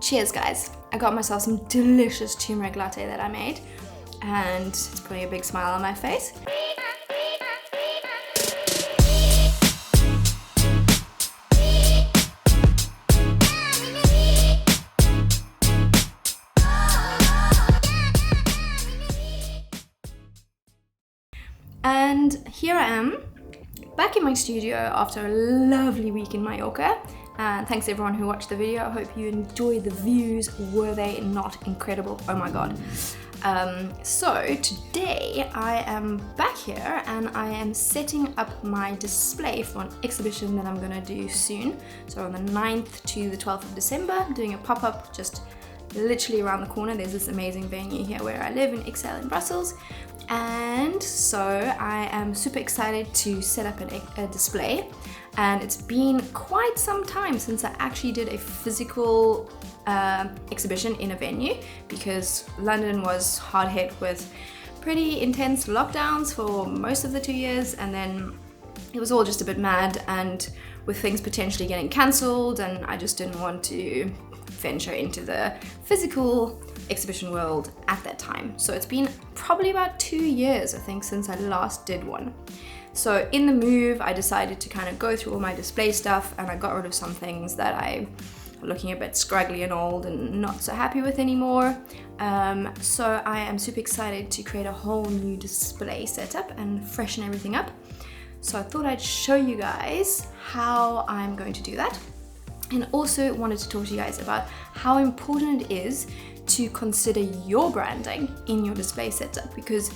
cheers guys. I got myself some delicious turmeric latte that I made and it's putting a big smile on my face. And here I am, back in my studio after a lovely week in Mallorca. And thanks everyone who watched the video. I hope you enjoyed the views. Were they not incredible? Oh my god. So today I am back here and I am setting up my display for an exhibition that I'm gonna do soon. So on the 9th to the 12th of December, I'm doing a pop-up just literally around the corner. There's this amazing venue here where I live in Ixelles in Brussels. And so I am super excited to set up a display, and it's been quite some time since I actually did a physical exhibition in a venue, because London was hard hit with pretty intense lockdowns for most of the 2 years, and then it was all just a bit mad, and with things potentially getting cancelled, and I just didn't want to venture into the physical exhibition world at that time. So it's been probably about 2 years, I think, since I last did one. So in the move, I decided to kind of go through all my display stuff, and I got rid of some things that I were looking a bit scraggly and old and not so happy with anymore. So I am super excited to create a whole new display setup and freshen everything up. So I thought I'd show you guys how I'm going to do that. And also wanted to talk to you guys about how important it is to consider your branding in your display setup, because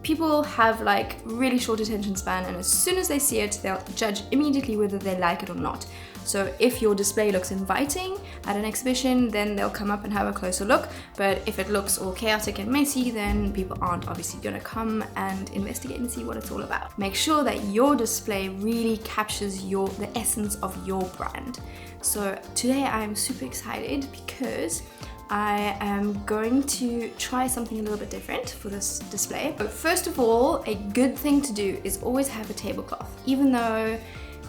people have like really short attention span, and as soon as they see it, they'll judge immediately whether they like it or not. So if your display looks inviting at an exhibition, then they'll come up and have a closer look. But if it looks all chaotic and messy, then people aren't obviously gonna come and investigate and see what it's all about. Make sure that your display really captures the essence of your brand. So today I am super excited because I am going to try something a little bit different for this display. But first of all, a good thing to do is always have a tablecloth. Even though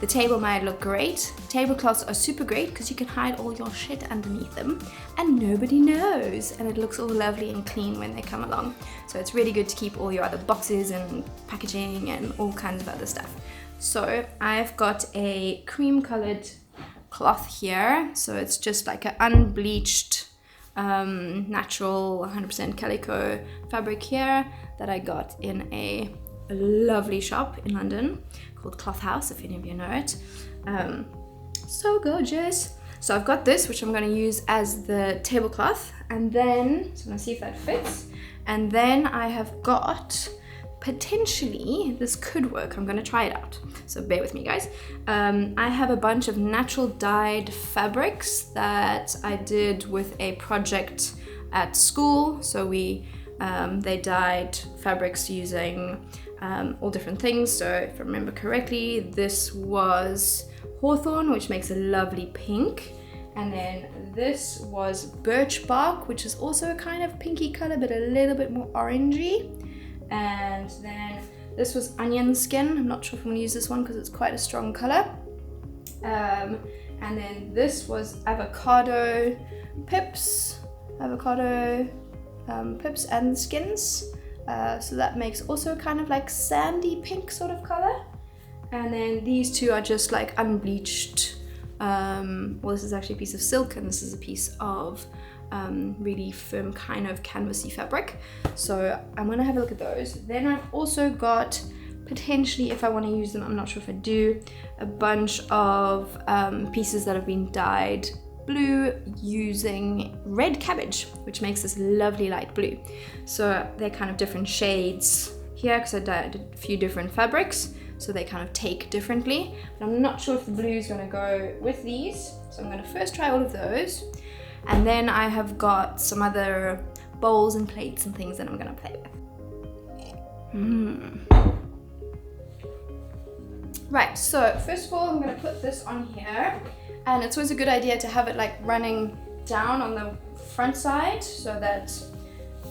the table might look great, tablecloths are super great because you can hide all your shit underneath them and nobody knows, and it looks all lovely and clean when they come along. So it's really good to keep all your other boxes and packaging and all kinds of other stuff. So I've got a cream colored cloth here. So it's just like an unbleached natural 100% calico fabric here that I got in a lovely shop in London called Cloth House, if any of you know it. So gorgeous. So I've got this, which I'm going to use as the tablecloth, and then so I'm going to see if that fits. And then I have got, potentially this could work, I'm going to try it out, so bear with me guys. I have a bunch of natural dyed fabrics that I did with a project at school. So they dyed fabrics using all different things. So if I remember correctly, this was hawthorn, which makes a lovely pink, and then this was birch bark, which is also a kind of pinky color but a little bit more orangey. And then this was onion skin. I'm not sure if I'm gonna use this one because it's quite a strong color. And then this was avocado pips and skins. So that makes also kind of like sandy pink sort of color. And then these two are just like unbleached. Well, this is actually a piece of silk, and this is a piece of really firm kind of canvasy fabric. So I'm gonna have a look at those. Then I've also got, potentially, if I want to use them, I'm not sure if I do, a bunch of pieces that have been dyed blue using red cabbage, which makes this lovely light blue. So they're kind of different shades here because I dyed a few different fabrics, so they kind of take differently. But I'm not sure if the blue is going to go with these, so I'm going to first try all of those. And then I have got some other bowls and plates and things that I'm going to play with. Right, so first of all, I'm going to put this on here, and it's always a good idea to have it like running down on the front side, so that,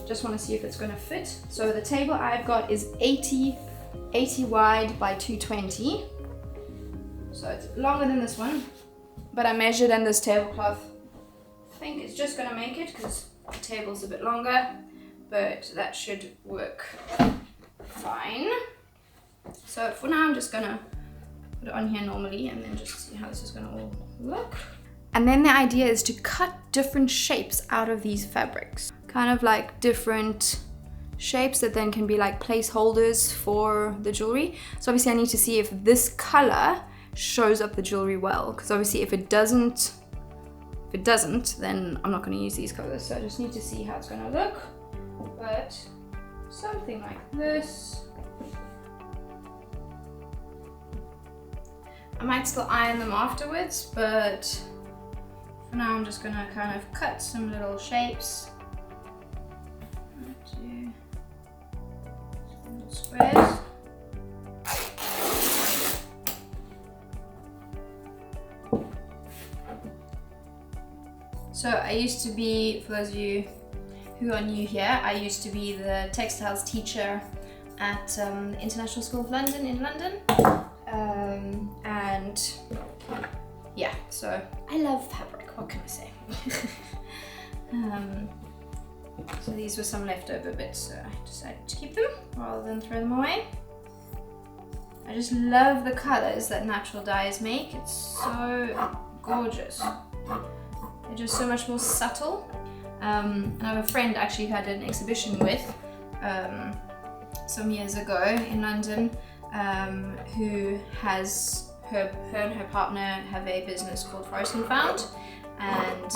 just want to see if it's going to fit. So the table I've got is 80 wide by 220, so it's longer than this one, but I measured in this tablecloth think it's just gonna make it because the table's a bit longer, but that should work fine. So for now I'm just gonna put it on here normally and then just see how this is gonna all look. And then the idea is to cut different shapes out of these fabrics. Kind of like different shapes that then can be like placeholders for the jewelry. So obviously I need to see if this color shows up the jewelry well, because obviously if it doesn't, then I'm not going to use these colors. So I just need to see how it's going to look. But something like this. I might still iron them afterwards, but for now I'm just going to kind of cut some little shapes. Squares. So I used to be, for those of you who are new here, I used to be the textiles teacher at the International School of London in London. And yeah, so I love fabric, what can I say? So these were some leftover bits, so I decided to keep them rather than throw them away. I just love the colors that natural dyes make. It's so gorgeous. They're just so much more subtle. And I have a friend actually who had an exhibition with some years ago in London, who has her and her partner have a business called Forest and Found, and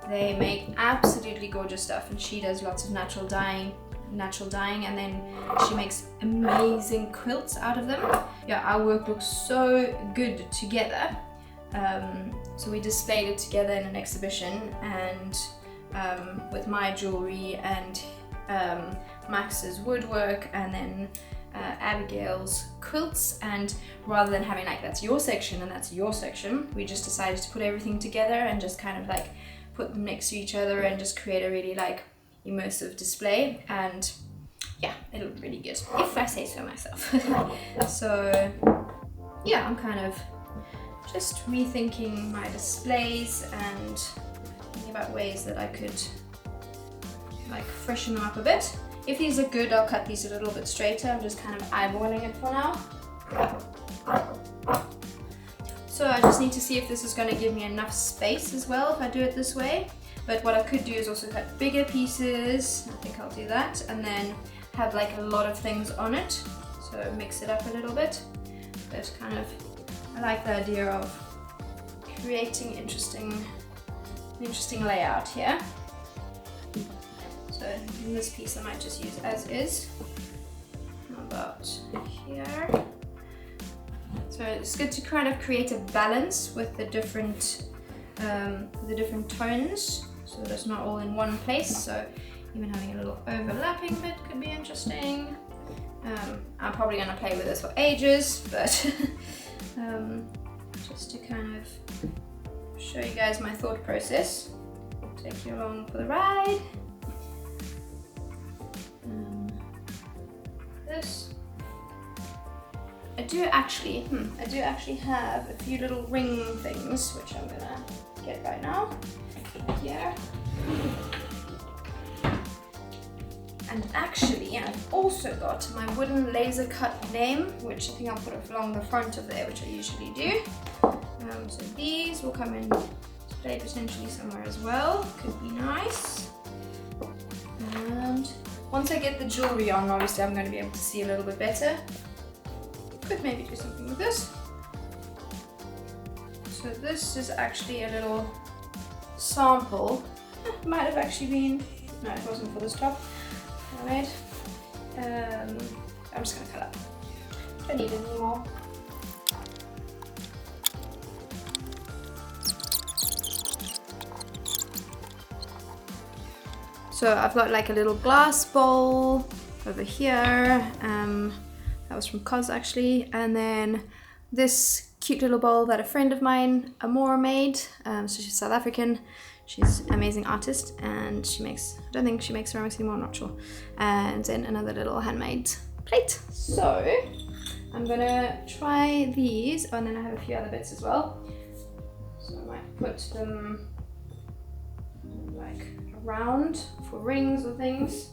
they make absolutely gorgeous stuff, and she does lots of natural dyeing, and then she makes amazing quilts out of them. Yeah, our work looks so good together. So we displayed it together in an exhibition, and with my jewelry and Max's woodwork, and then Abigail's quilts, and rather than having like that's your section and that's your section, we just decided to put everything together and just kind of like put them next to each other and just create a really like immersive display. And yeah, it looked really good, if I say so myself. So yeah, I'm kind of just rethinking my displays and thinking about ways that I could like freshen them up a bit. If these are good, I'll cut these a little bit straighter. I'm just kind of eyeballing it for now. So I just need to see if this is going to give me enough space as well if I do it this way. But what I could do is also cut bigger pieces. I think I'll do that, and then have like a lot of things on it. So mix it up a little bit. But kind of, I like the idea of creating interesting layout here. So in this piece I might just use as is. How about here? So it's good to kind of create a balance with the different tones, so that it's not all in one place. So even having a little overlapping bit could be interesting. I'm probably going to play with this for ages, but just to kind of show you guys my thought process, take you along for the ride. This. I do actually have a few little ring things, which I'm gonna get right now. Here. And actually, I've also got my wooden laser cut name, which I think I'll put along the front of there, which I usually do. So these will come in display potentially somewhere as well. Could be nice. And once I get the jewelry on, obviously I'm going to be able to see a little bit better. Could maybe do something with this. So this is actually a little sample. Might have actually been, no, it wasn't for this top. Alright. I'm just going to cut up. Don't need it anymore. So I've got like a little glass bowl over here. That was from Cos actually. And then this cute little bowl that a friend of mine, Amora, made. So she's South African. She's an amazing artist, and she makes, I don't think she makes ceramics anymore, I'm not sure. And then another little handmade plate. So I'm gonna try these. Oh, and then I have a few other bits as well. So I might put them like around for rings or things.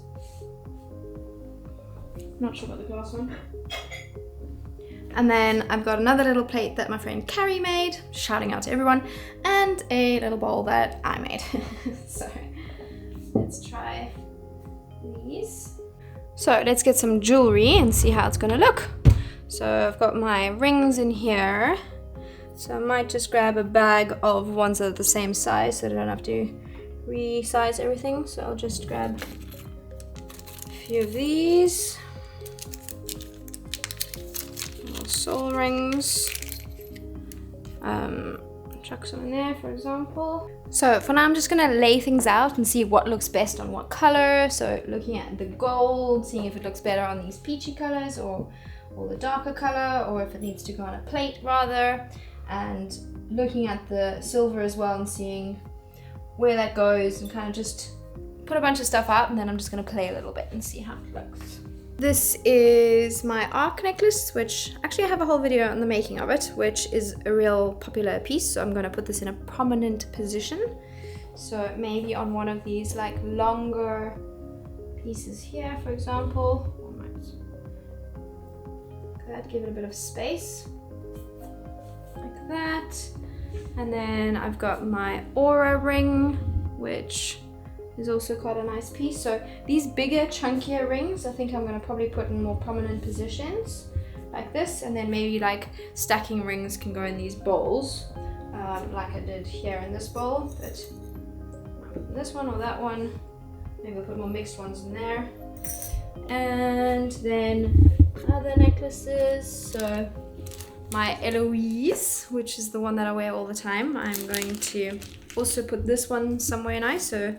Not sure about the glass one. And then I've got another little plate that my friend Carrie made, shouting out to everyone, and a little bowl that I made. So let's try these. So let's get some jewelry and see how it's gonna look. So I've got my rings in here. So I might just grab a bag of ones that are the same size so I don't have to resize everything. So I'll just grab a few of these. Little soul rings. Chuck some in there, for example. So for now I'm just gonna lay things out and see what looks best on what color. So looking at the gold, seeing if it looks better on these peachy colors or the darker color, or if it needs to go on a plate rather. And looking at the silver as well and seeing where that goes, and kind of just put a bunch of stuff out, and then I'm just gonna play a little bit and see how it looks. This is my ARC necklace, which actually I have a whole video on the making of it, which is a real popular piece. So I'm gonna put this in a prominent position. So maybe on one of these like longer pieces here, for example. That, give it a bit of space, like that. And then I've got my aura ring, which is also quite a nice piece. So these bigger, chunkier rings, I think I'm gonna probably put in more prominent positions, like this. And then maybe like stacking rings can go in these bowls, like I did here in this bowl. But I'll put in this one or that one. Maybe I'll put more mixed ones in there. And then other necklaces. So my Eloise, which is the one that I wear all the time, I'm going to also put this one somewhere nice. So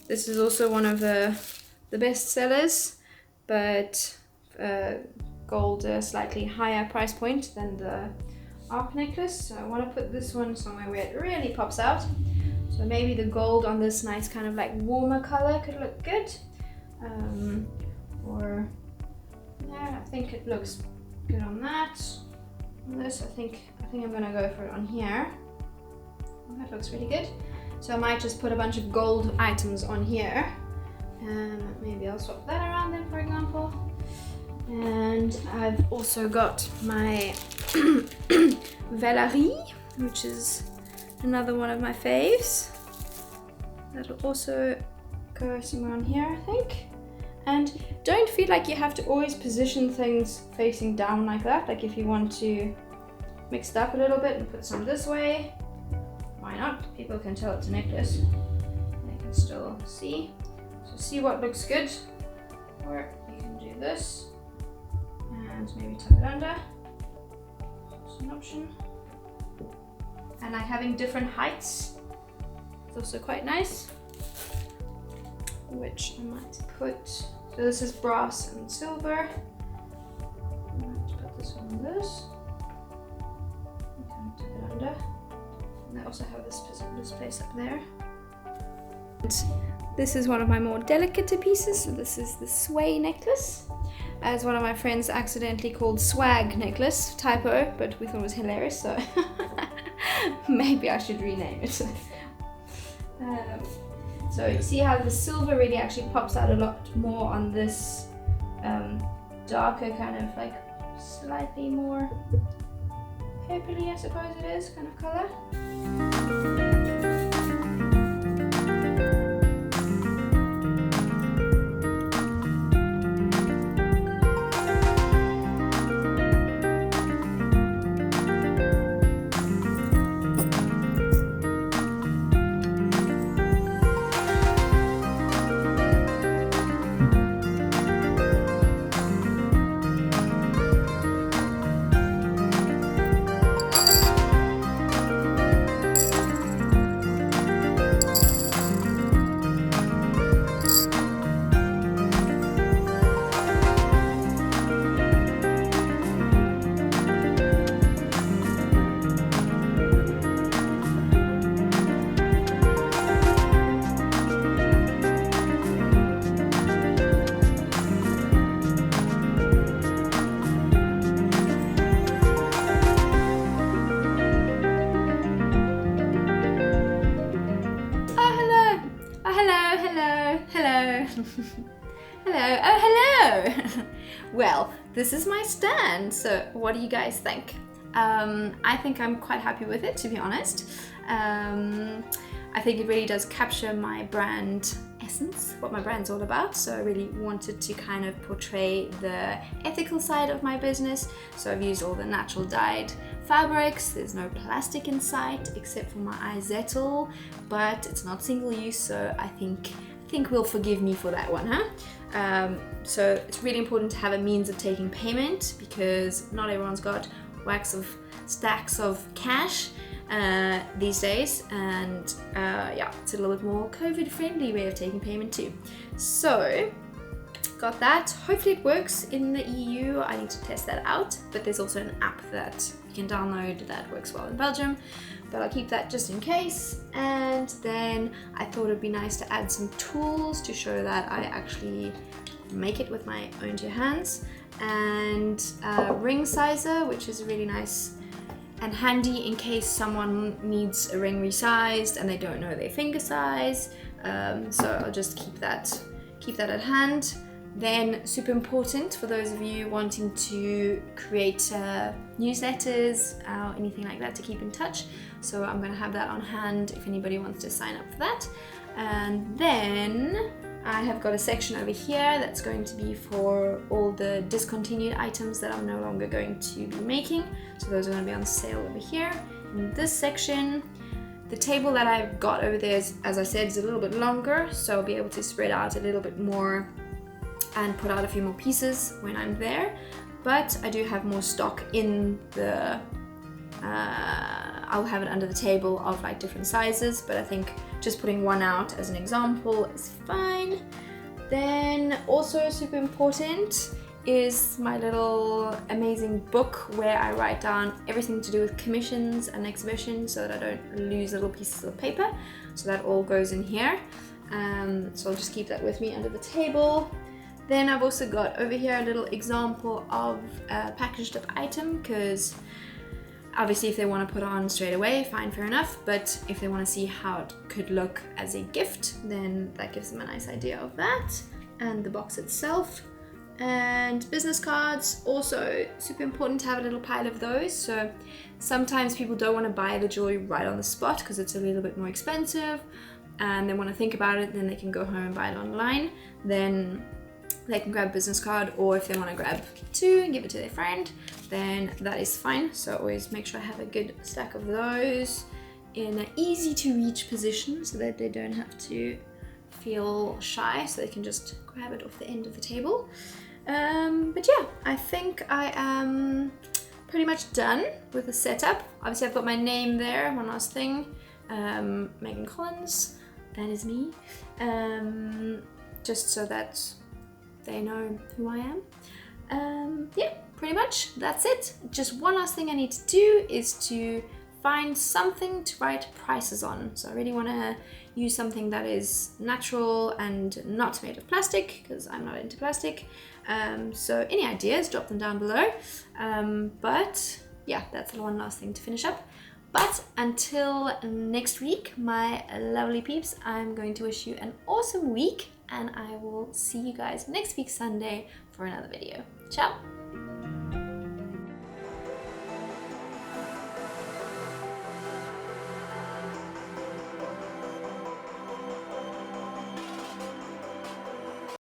this is also one of the best sellers, but gold slightly higher price point than the ARC necklace. So I want to put this one somewhere where it really pops out. So maybe the gold on this nice kind of like warmer color could look good. Or yeah, I think it looks good on that. On this, I think I'm gonna go for it on here. That looks really good. So I might just put a bunch of gold items on here, and maybe I'll swap that around then, for example. And I've also got my Jewellery, which is another one of my faves. That'll also go somewhere on here, I think. And don't feel like you have to always position things facing down like that. Like if you want to mix it up a little bit and put some this way, why not? People can tell it's a necklace. They can still see. So see what looks good. Or you can do this and maybe tuck it under. That's an option. And like having different heights is also quite nice, which I might put. So this is brass and silver. I might put this on this. Okay, tuck it under. And I also have this place up there. And this is one of my more delicate pieces. So this is the sway necklace, as one of my friends accidentally called swag necklace, typo, but we thought it was hilarious, so maybe I should rename it. So you see how the silver really actually pops out a lot more on this darker kind of like slightly more purpley, I suppose it is, kind of color. Hello. Hello. Oh, hello. Well, this is my stand. So what do you guys think? I think I'm quite happy with it, to be honest. I think it really does capture my brand essence, what my brand's all about. So I really wanted to kind of portray the ethical side of my business. So I've used all the natural dyed fabrics. There's no plastic in sight except for my iZettle, but it's not single use, so I think will forgive me for that one, huh? So it's really important to have a means of taking payment because not everyone's got stacks of cash these days, and yeah, it's a little bit more COVID friendly way of taking payment too. So got that. Hopefully it works in the EU. I need to test that out, but there's also an app that you can download that works well in Belgium, but I'll keep that just in case. And then I thought it'd be nice to add some tools to show that I actually make it with my own two hands, and a ring sizer, which is really nice and handy in case someone needs a ring resized and they don't know their finger size. So I'll just keep that at hand. Then super important for those of you wanting to create newsletters or anything like that to keep in touch. So I'm going to have that on hand if anybody wants to sign up for that. And then I have got a section over here that's going to be for all the discontinued items that I'm no longer going to be making. So those are going to be on sale over here. In this section, the table that I've got over there is, as I said, is a little bit longer, so I'll be able to spread out a little bit more and put out a few more pieces when I'm there. But I do have more stock in the I'll have it under the table of like different sizes, but I think just putting one out as an example is fine. Then also super important is my little amazing book where I write down everything to do with commissions and exhibitions so that I don't lose little pieces of paper. So that all goes in here. So I'll just keep that with me under the table. Then I've also got over here a little example of a packaged up item, because obviously if they want to put on straight away, fine, fair enough, but if they want to see how it could look as a gift, then that gives them a nice idea of that. And the box itself. And business cards, also super important to have a little pile of those. So sometimes people don't want to buy the jewelry right on the spot because it's a little bit more expensive and they want to think about it, then they can go home and buy it online. Then they can grab a business card, or if they want to grab two and give it to their friend, then that is fine. So always make sure I have a good stack of those in an easy to reach position so that they don't have to feel shy, so they can just grab it off the end of the table. But yeah, I think I am pretty much done with the setup. Obviously I've got my name there, one last thing, Megan Collins, that is me, just so that they know who I am. Yeah, pretty much that's it. Just one last thing I need to do is to find something to write prices on. So I really want to use something that is natural and not made of plastic, because I'm not into plastic. So any ideas, drop them down below. But yeah, that's the one last thing to finish up. But until next week, my lovely peeps, I'm going to wish you an awesome week, and I will see you guys next week Sunday for another video. Ciao!